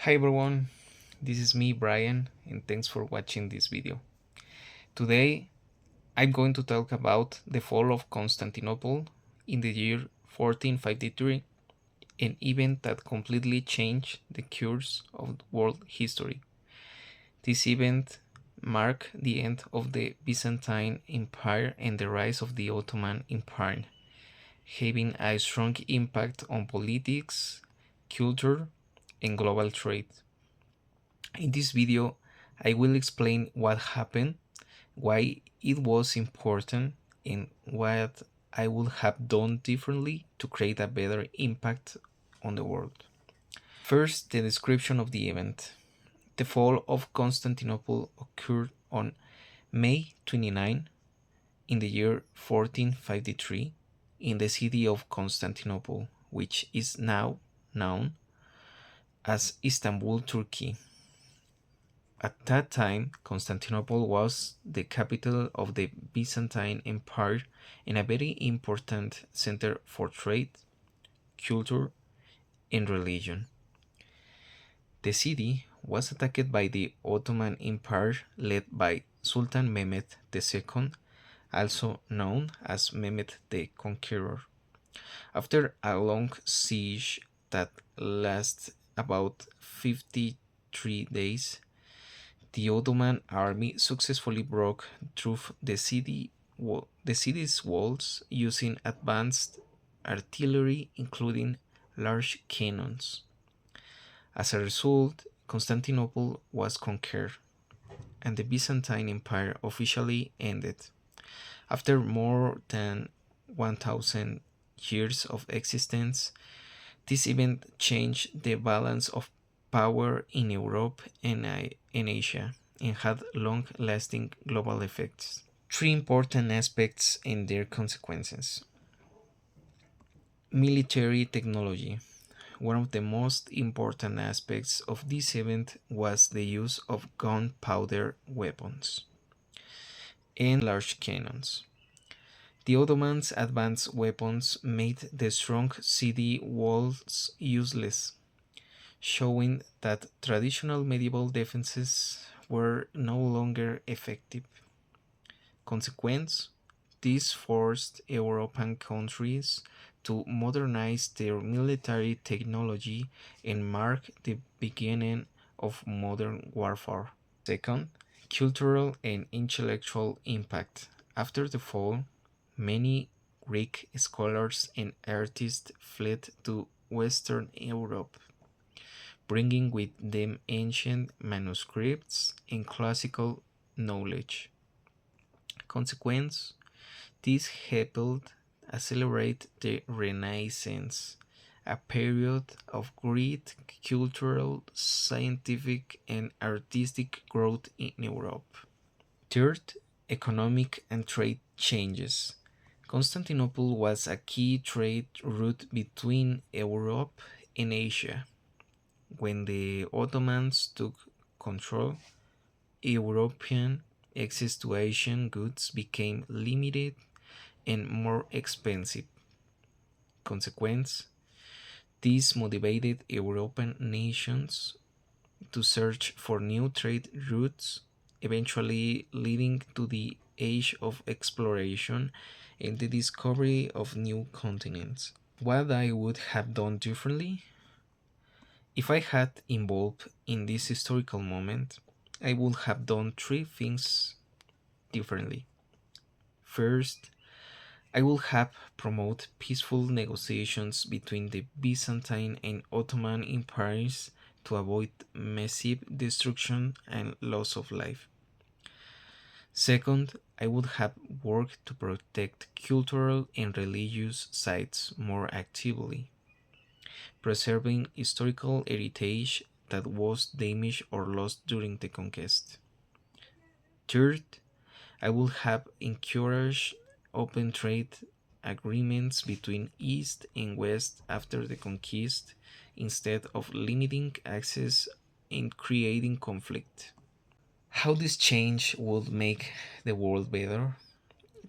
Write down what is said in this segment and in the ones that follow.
Hi everyone, this is me Brian and thanks for watching this video. Today I'm going to talk about the fall of Constantinople in the year 1453, an event that completely changed the course of world history. This event marked the end of the Byzantine Empire and the rise of the Ottoman Empire, having a strong impact on politics, culture, and global trade. In this video, I will explain what happened, why it was important, and what I would have done differently to create a better impact on the world. First, the description of the event. The fall of Constantinople occurred on May 29 in the year 1453 in the city of Constantinople, which is now known as Istanbul, Turkey. At that time, Constantinople was the capital of the Byzantine Empire and a very important center for trade, culture, and religion. The city was attacked by the Ottoman Empire led by Sultan Mehmed II, also known as Mehmed the Conqueror. After a long siege that lasted about 53 days, the Ottoman army successfully broke through the city's walls using advanced artillery, including large cannons. As a result, Constantinople was conquered, and the Byzantine Empire officially ended. After more than 1000 years of existence, this event changed the balance of power in Europe and in Asia and had long lasting global effects. Three important aspects and their consequences. Military technology. One of the most important aspects of this event was the use of gunpowder weapons and large cannons. The Ottomans' advanced weapons made the strong city walls useless, showing that traditional medieval defenses were no longer effective. Consequence, this forced European countries to modernize their military technology and mark the beginning of modern warfare. Second, cultural and intellectual impact. After the fall, many Greek scholars and artists fled to Western Europe, bringing with them ancient manuscripts and classical knowledge. Consequence, this helped accelerate the Renaissance, a period of great cultural, scientific, and artistic growth in Europe. Third, economic and trade changes. Constantinople was a key trade route between Europe and Asia. When the Ottomans took control, European access to Asian goods became limited and more expensive. Consequence, this motivated European nations to search for new trade routes, eventually leading to the age of exploration and the discovery of new continents. What I would have done differently? If I had involved in this historical moment, I would have done three things differently. First, I would have promoted peaceful negotiations between the Byzantine and Ottoman empires to avoid massive destruction and loss of life. Second, I would have worked to protect cultural and religious sites more actively, preserving historical heritage that was damaged or lost during the conquest. Third, I would have encouraged open trade agreements between East and West after the conquest instead of limiting access and creating conflict. How this change would make the world better?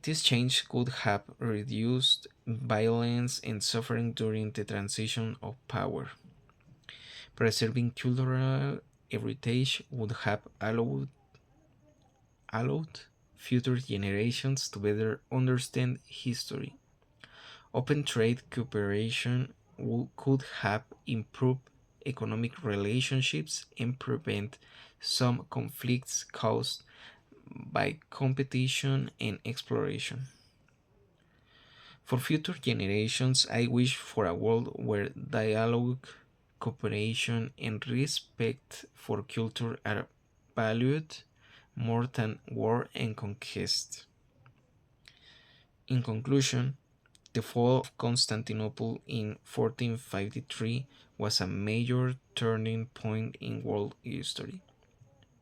This change could have reduced violence and suffering during the transition of power, Preserving cultural heritage would have allowed future generations to better understand history. Open trade cooperation could have improved economic relationships and prevent some conflicts caused by competition and exploration. For future generations, I wish for a world where dialogue, cooperation, and respect for culture are valued more than war and conquest. In conclusion, the fall of Constantinople in 1453 was a major turning point in world history.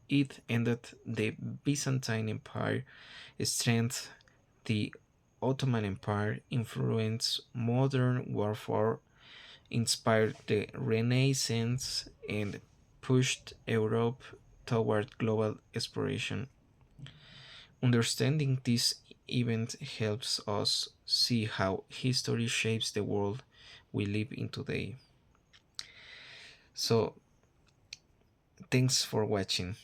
It ended the Byzantine Empire, strengthened the Ottoman Empire, influenced modern warfare, inspired the Renaissance, and pushed Europe toward global exploration. Understanding this event helps us see how history shapes the world we live in today. So, thanks for watching.